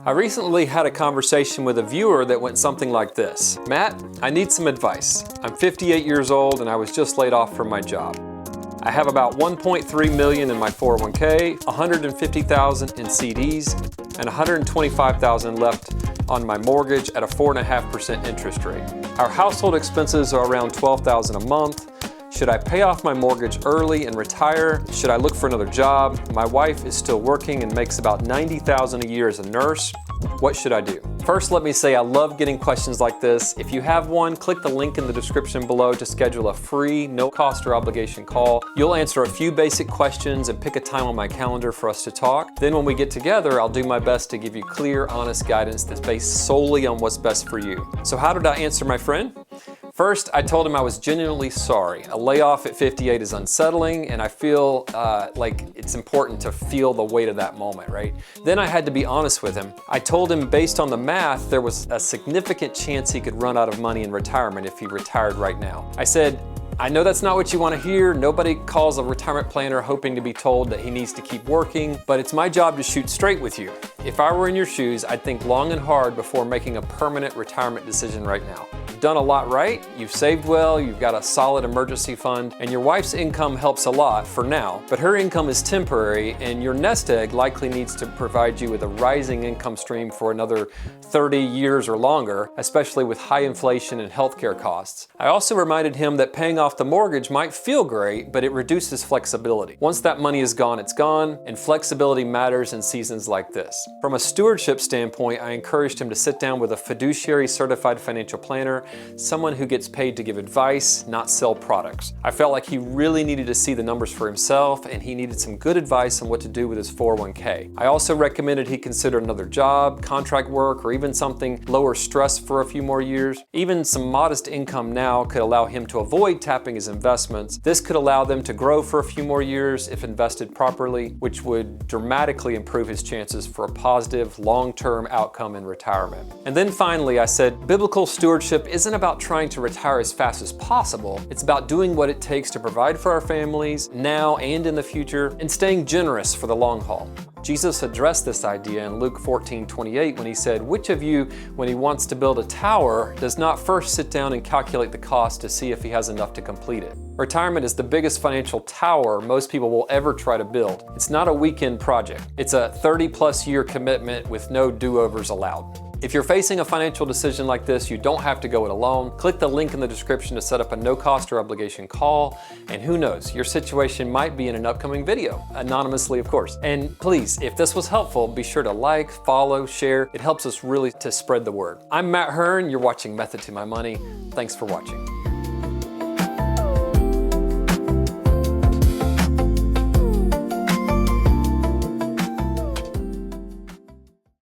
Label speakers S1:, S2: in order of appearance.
S1: I recently had a conversation with a viewer that went something like this. Matt, I need some advice. I'm 58 years old and I was just laid off from my job. I have about $1.3 million in my 401k, $150,000 in CDs, and $125,000 left on my mortgage at a 4.5% interest rate. Our household expenses are around $12,000 a month. Should I pay off my mortgage early and retire? Should I look for another job? My wife is still working and makes about $90,000 a year as a nurse. What should I do? First, let me say I love getting questions like this. If you have one, click the link in the description below to schedule a free, no cost or obligation call. You'll answer a few basic questions and pick a time on my calendar for us to talk. Then when we get together, I'll do my best to give you clear, honest guidance that's based solely on what's best for you. So how did I answer my friend? First, I told him I was genuinely sorry. A layoff at 58 is unsettling, and I feel like it's important to feel the weight of that moment, right? Then I had to be honest with him. I told him based on the math, there was a significant chance he could run out of money in retirement if he retired right now. I said, I know that's not what you want to hear. Nobody calls a retirement planner hoping to be told that he needs to keep working, but it's my job to shoot straight with you. If I were in your shoes, I'd think long and hard before making a permanent retirement decision right now. You've done a lot right, you've saved well, you've got a solid emergency fund, and your wife's income helps a lot for now, but her income is temporary, and your nest egg likely needs to provide you with a rising income stream for another 30 years or longer, especially with high inflation and healthcare costs. I also reminded him that paying off the mortgage might feel great, but it reduces flexibility. Once that money is gone, it's gone, and flexibility matters in seasons like this. From a stewardship standpoint, I encouraged him to sit down with a fiduciary certified financial planner, someone who gets paid to give advice, not sell products. I felt like he really needed to see the numbers for himself, and he needed some good advice on what to do with his 401k. I also recommended he consider another job, contract work, or even something lower stress for a few more years. Even some modest income now could allow him to avoid tapping his investments. This could allow them to grow for a few more years if invested properly, which would dramatically improve his chances for a positive, long-term outcome in retirement. And then finally, I said, biblical stewardship isn't about trying to retire as fast as possible. It's about doing what it takes to provide for our families now and in the future, and staying generous for the long haul. Jesus addressed this idea in Luke 14:28 when he said, which of you, when he wants to build a tower, does not first sit down and calculate the cost to see if he has enough to complete it? Retirement is the biggest financial tower most people will ever try to build. It's not a weekend project. It's a 30+ year commitment with no do-overs allowed. If you're facing a financial decision like this, you don't have to go it alone. Click the link in the description to set up a no cost or obligation call. And who knows, your situation might be in an upcoming video, anonymously of course. And please, if this was helpful, be sure to like, follow, share. It helps us really to spread the word. I'm Matt Hearn, you're watching Method to My Money. Thanks for watching.